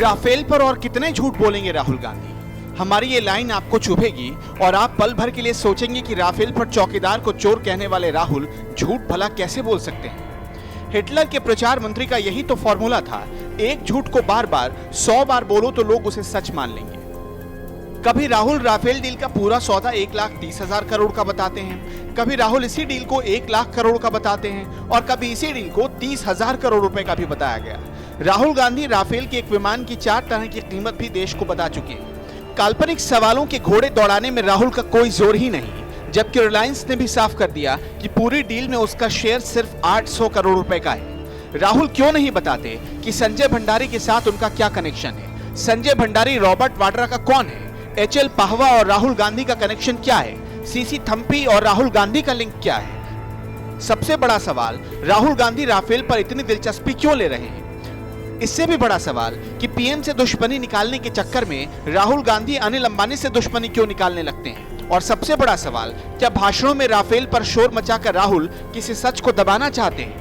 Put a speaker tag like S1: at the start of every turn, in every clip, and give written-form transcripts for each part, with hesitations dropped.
S1: Rafale पर और कितने झूठ बोलेंगे राहुल गांधी। हमारी ये लाइन आपको चुभेगी और आप पल भर के लिए सोचेंगे कि राफेल पर चौकीदार को चोर कहने वाले राहुल झूठ भला कैसे बोल सकते हैं। हिटलर के प्रचार मंत्री का यही तो फॉर्मूला था, एक झूठ को बार बार 100 बार बोलो तो लोग उसे सच मान लेंगे। कभी राहुल राफेल डील का पूरा सौदा 1,30,000 करोड़ का बताते हैं, कभी राहुल इसी डील को 1 लाख करोड़ का बताते हैं और कभी इसी डील को 30,000 करोड़ रुपए का भी बताया गया। राहुल गांधी राफेल के एक विमान की 4 तरह की कीमत भी देश को बता चुके हैं। काल्पनिक सवालों के घोड़े दौड़ाने में राहुल का कोई जोर ही नहीं, जबकि रिलायंस ने भी साफ कर दिया कि पूरी डील में उसका शेयर सिर्फ 800 करोड़ रुपए का है। राहुल क्यों नहीं बताते कि संजय भंडारी के साथ उनका क्या कनेक्शन है? संजय भंडारी रॉबर्ट वाड्रा का कौन है? एचएल पाहवा और राहुल गांधी का कनेक्शन क्या है? सीसी थम्पी और राहुल गांधी का लिंक क्या है? सबसे बड़ा सवाल, राहुल गांधी राफेल पर इतनी दिलचस्पी क्यों ले रहे हैं? इससे भी बड़ा सवाल कि पीएम से दुश्मनी निकालने के चक्कर में राहुल गांधी अनिल अंबानी से दुश्मनी क्यों निकालने लगते हैं? और सबसे बड़ा सवाल, क्या भाषणों में राफेल पर शोर मचाकर राहुल किसी सच को दबाना चाहते हैं?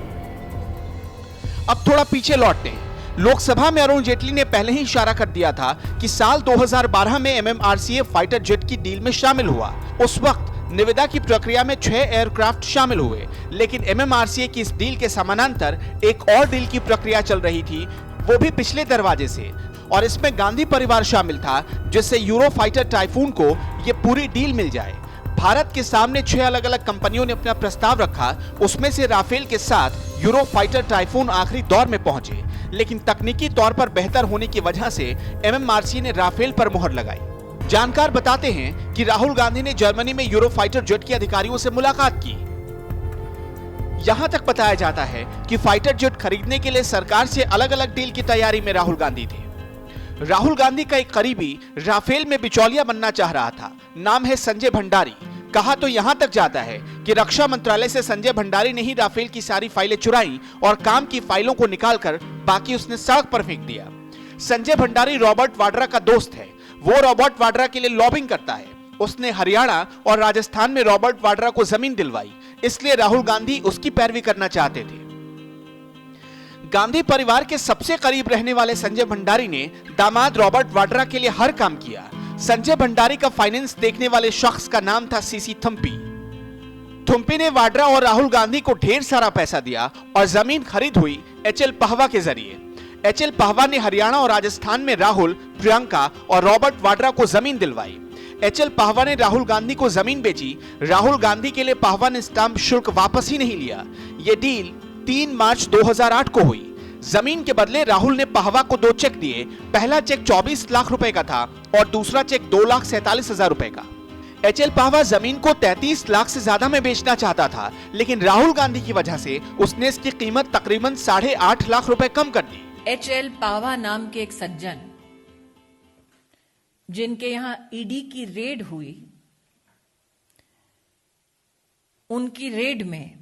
S1: अब थोड़ा पीछे लौटते हैं। लोकसभा में अरुण जेटली ने पहले ही इशारा कर दिया था कि साल 2012 में एमएमआरसीए फाइटर जेट की डील में शामिल हुआ। उस वक्त निविदा की प्रक्रिया में 6 एयरक्राफ्ट शामिल हुए, लेकिन एमएमआरसीए की इस डील के समानांतर एक और डील की प्रक्रिया चल रही थी, वो भी पिछले दरवाजे से, और इसमें गांधी परिवार शामिल था, जिससे यूरो फाइटर टाइफून को ये पूरी डील मिल जाए। भारत के सामने 6 अलग अलग कंपनियों ने अपना प्रस्ताव रखा, उसमें से राफेल के साथ यूरो फाइटर टाइफून आखिरी दौर में पहुंचे, लेकिन तकनीकी तौर पर बेहतर होने की वजह से एमएमआरसीए ने राफेल पर मुहर लगाई। जानकार बताते हैं कि राहुल गांधी ने जर्मनी में यूरो फाइटर जेट के अधिकारियों से मुलाकात की। यहां तक बताया जाता है कि फाइटर जेट खरीदने के लिए सरकार से अलग अलग डील की तैयारी में राहुल गांधी थे। राहुल गांधी का एक करीबी राफेल में बिचौलिया बनना चाह रहा था, नाम है संजय भंडारी। कहा तो यहां तक जाता है कि रक्षा मंत्रालय से संजय भंडारी ने ही राफेल की सारी फाइलें चुराई और काम की फाइलों को निकालकर बाकी उसने सड़क पर फेंक दिया। संजय भंडारी रॉबर्ट वाड्रा का दोस्त है, वो रॉबर्ट वाड्रा के लिए लॉबिंग करता है। उसने हरियाणा और राजस्थान में रॉबर्ट वाड्रा को जमीन दिलवाई, इसलिए राहुल गांधी उसकी पैरवी करना चाहते थे। गांधी परिवार के सबसे करीब रहने वाले संजय भंडारी ने दामाद रॉबर्ट वाड्रा के लिए हर काम किया। संजय भंडारी का फाइनेंस देखने वाले शख्स का नाम था सीसी थम्पी। थम्पी ने वाड्रा और राहुल गांधी को ढेर सारा पैसा दिया और जमीन खरीद हुई एचएल पाहवा के जरिए। एचएल पाहवा ने हरियाणा और राजस्थान में राहुल, प्रियंका और रॉबर्ट वाड्रा को जमीन दिलवाई। एचएल पाहवा ने राहुल गांधी को जमीन बेची। राहुल गांधी के लिए पाहवा ने स्टाम्प शुल्क वापस ही नहीं लिया। यह डील 3 मार्च 2008 को हुई। जमीन के बदले राहुल ने पाहवा को 2 चेक दिए। पहला चेक 24 लाख रुपए का था और दूसरा चेक 2,47,000 रुपए का। एचएल पाहवा जमीन को 33 लाख से ज्यादा में बेचना चाहता था, लेकिन राहुल गांधी की वजह से उसने इसकी कीमत तकरीबन 8.5 लाख रुपए कम कर दी।
S2: एचएल पाहवा नाम के एक सज्जन, जिनके यहां ईडी की रेड हुई, उनकी रेड में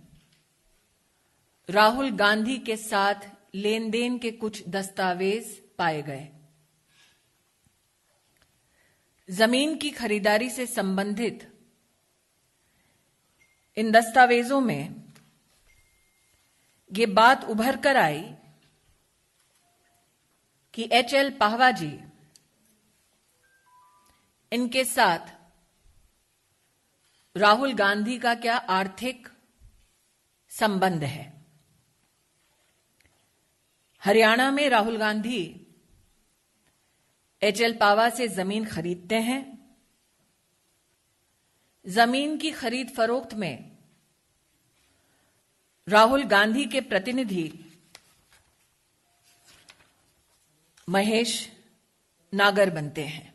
S2: राहुल गांधी के साथ लेन देन के कुछ दस्तावेज पाए गए। जमीन की खरीदारी से संबंधित इन दस्तावेजों में यह बात उभर कर आई कि एचएल पाहवा जी, इनके साथ राहुल गांधी का क्या आर्थिक संबंध है। हरियाणा में राहुल गांधी एचएल पाहवा से जमीन खरीदते हैं। जमीन की खरीद फरोख्त में राहुल गांधी के प्रतिनिधि महेश नागर बनते हैं।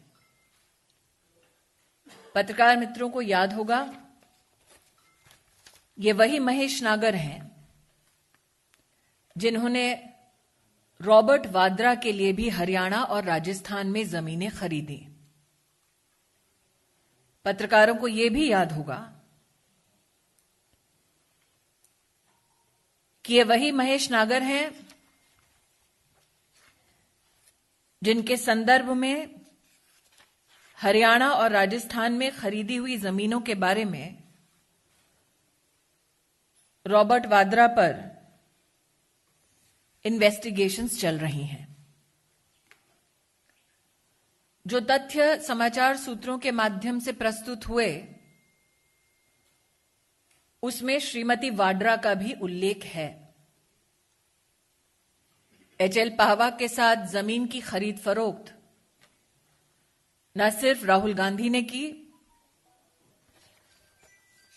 S2: पत्रकार मित्रों को याद होगा, ये वही महेश नागर हैं जिन्होंने रॉबर्ट वाड्रा के लिए भी हरियाणा और राजस्थान में जमीनें खरीदी। पत्रकारों को यह भी याद होगा कि ये वही महेश नागर हैं जिनके संदर्भ में हरियाणा और राजस्थान में खरीदी हुई जमीनों के बारे में रॉबर्ट वाड्रा पर इन्वेस्टिगेशंस चल रही हैं। जो तथ्य समाचार सूत्रों के माध्यम से प्रस्तुत हुए उसमें श्रीमती वाड्रा का भी उल्लेख है। एचएल पाहवा के साथ जमीन की खरीद फरोख्त न सिर्फ राहुल गांधी ने की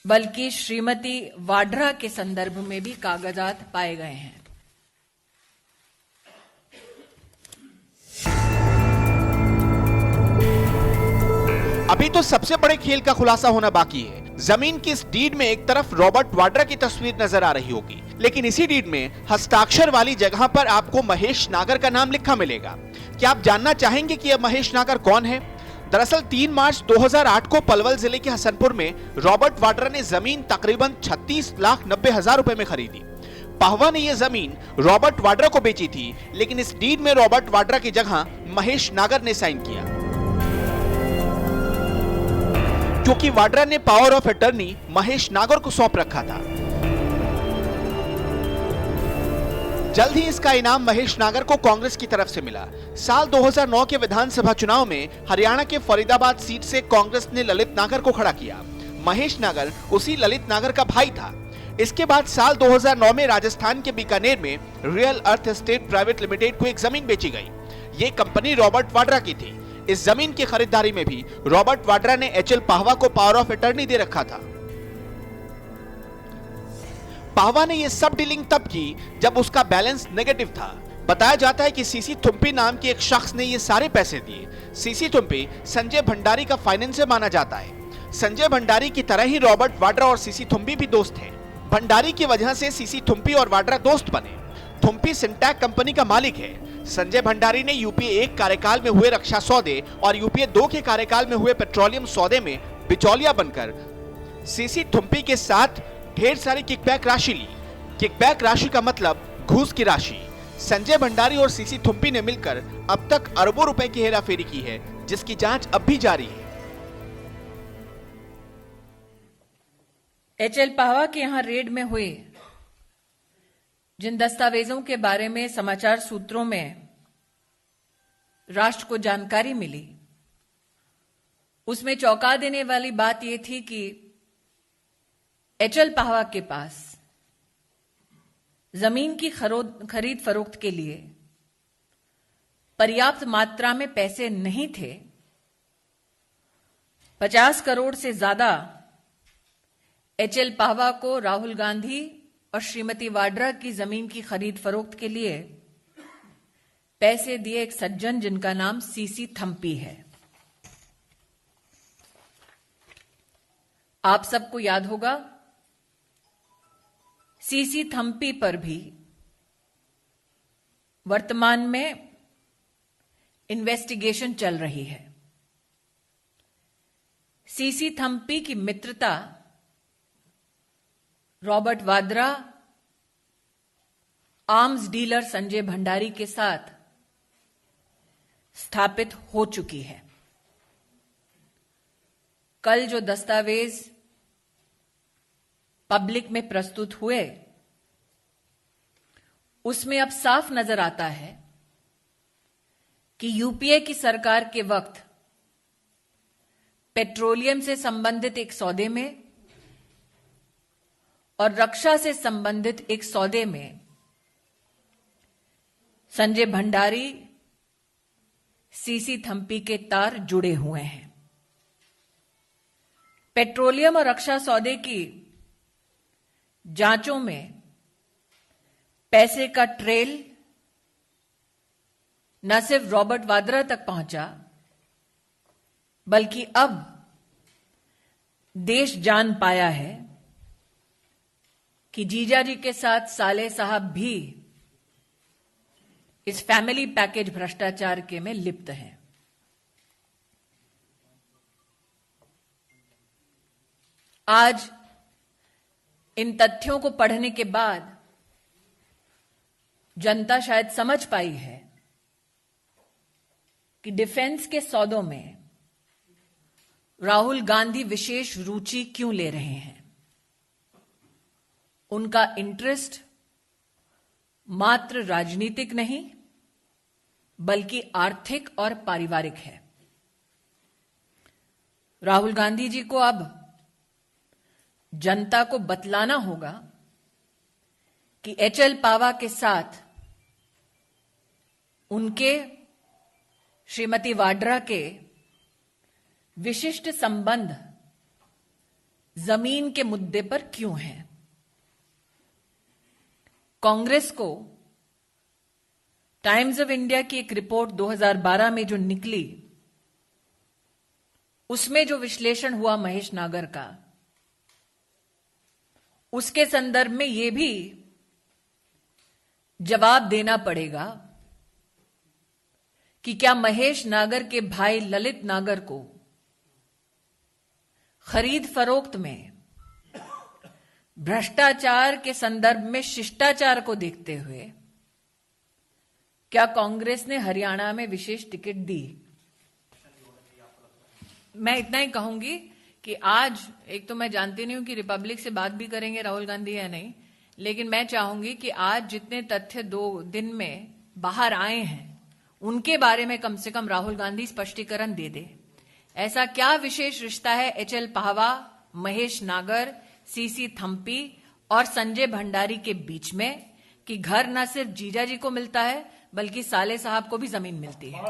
S2: बल्कि श्रीमती वाड्रा के संदर्भ में भी कागजात पाए गए हैं।
S1: अभी तो सबसे बड़े खेल का खुलासा होना बाकी है। जमीन की इस डीड में एक तरफ रॉबर्ट वाड्रा की तस्वीर नजर आ रही होगी, लेकिन इसी डीड में हस्ताक्षर वाली जगह पर आपको महेश नागर का नाम लिखा मिलेगा। क्या आप जानना चाहेंगे कि यह महेश नागर कौन है? दरअसल 3 मार्च 2008 को पलवल जिले के हसनपुर में रॉबर्ट वाड्रा ने जमीन तकरीबन 36,90,000 रुपए में खरीदी। पाहवा ने यह जमीन रॉबर्ट वाड्रा को बेची थी, लेकिन इस डीड में रॉबर्ट वाड्रा की जगह महेश नागर ने साइन किया, क्योंकि वाड्रा ने पावर ऑफ अटर्नी महेश नागर को सौंप रखा था। जल्द ही इसका इनाम महेश नागर को कांग्रेस की तरफ से मिला। साल 2009 के विधानसभा चुनाव में हरियाणा के फरीदाबाद सीट से कांग्रेस ने ललित नागर को खड़ा किया। महेश नागर उसी ललित नागर का भाई था। इसके बाद साल 2009 में राजस्थान के बीकानेर में रियल अर्थ एस्टेट प्राइवेट लिमिटेड को एक जमीन बेची गई। ये कंपनी रॉबर्ट वाड्रा की थी। इस जमीन की खरीदारी में भी रॉबर्ट वाड्रा ने एचएल पाहवा को पावर ऑफ अटर्नी दे रखा था। पाहवा ने यह सब डीलिंग तब की जब उसका बैलेंस नेगेटिव था। बताया जाता है कि सीसी थुम्पी नाम के एक शख्स ने ये सारे पैसे दिए। सीसी थुम्पी संजय भंडारी का फाइनेंसर माना जाता है। संजय भंडारी की तरह ही रॉबर्ट वाड्रा और सीसी थुम्पी भी दोस्त हैं। भंडारी की वजह से सीसी थुम्पी और वाड्रा दोस्त बने। थुम्पी सिंटैक कंपनी का मालिक है। संजय भंडारी ने यूपीए 1 कार्यकाल में हुए रक्षा सौदे और यूपीए 2 के कार्यकाल में हुए पेट्रोलियम सौदे में बिचौलिया बनकर सीसी थुम्पी के साथ ढेर सारी किकबैक राशि ली। किकबैक राशि का मतलब घूस की राशि। संजय भंडारी और सीसी थुम्पी ने मिलकर अब तक अरबों रुपए की हेराफेरी की है, जिसकी जांच अब भी जारी है।
S2: एचएल पाहवा के यहां रेड में हुए जिन दस्तावेजों के बारे में समाचार सूत्रों में राष्ट्र को जानकारी मिली, उसमें चौंका देने वाली बात यह थी कि एचएल पाहवा के पास जमीन की खरीद फरोख्त के लिए पर्याप्त मात्रा में पैसे नहीं थे। 50 करोड़ से ज्यादा एचएल पाहवा को राहुल गांधी और श्रीमती वाड्रा की जमीन की खरीद फरोख्त के लिए पैसे दिए एक सज्जन जिनका नाम सीसी थम्पी है। आप सबको याद होगा, सीसी थम्पी पर भी वर्तमान में इन्वेस्टिगेशन चल रही है। सीसी थम्पी की मित्रता Robert Vadra arms dealer Sanjay Bhandari के साथ स्थापित हो चुकी है। कल जो दस्तावेज पब्लिक में प्रस्तुत हुए उसमें अब साफ नजर आता है कि यूपीए की सरकार के वक्त पेट्रोलियम से संबंधित एक सौदे में और रक्षा से संबंधित एक सौदे में संजय भंडारी सीसी थम्पी के तार जुड़े हुए हैं। पेट्रोलियम और रक्षा सौदे की जांचों में पैसे का ट्रेल न सिर्फ रॉबर्ट वाड्रा तक पहुंचा, बल्कि अब देश जान पाया है कि जीजाजी के साथ साले साहब भी इस फैमिली पैकेज भ्रष्टाचार के में लिप्त हैं। आज इन तथ्यों को पढ़ने के बाद जनता शायद समझ पाई है कि डिफेंस के सौदों में राहुल गांधी विशेष रुचि क्यों ले रहे हैं। उनका इंटरेस्ट मात्र राजनीतिक नहीं बल्कि आर्थिक और पारिवारिक है। राहुल गांधी जी को अब जनता को बतलाना होगा कि एचएल पावा के साथ उनके श्रीमती वाड्रा के विशिष्ट संबंध जमीन के मुद्दे पर क्यों हैं। कांग्रेस को टाइम्स ऑफ इंडिया की एक रिपोर्ट 2012 में जो निकली, उसमें जो विश्लेषण हुआ महेश नागर का, उसके संदर्भ में यह भी जवाब देना पड़ेगा कि क्या महेश नागर के भाई ललित नागर को खरीद फरोख्त में भ्रष्टाचार के संदर्भ में शिष्टाचार को देखते हुए क्या कांग्रेस ने हरियाणा में विशेष टिकट दी। मैं इतना ही कहूंगी कि आज, एक तो मैं जानती नहीं हूं कि रिपब्लिक से बात भी करेंगे राहुल गांधी या नहीं, लेकिन मैं चाहूंगी कि आज जितने तथ्य 2 दिन में बाहर आए हैं उनके बारे में कम से कम राहुल गांधी स्पष्टीकरण दे दे। ऐसा क्या विशेष रिश्ता है एचएल पावा, महेश नागर, सीसी थम्पी और संजय भंडारी के बीच में कि घर न सिर्फ जीजा जी को मिलता है बल्कि साले साहब को भी जमीन मिलती है।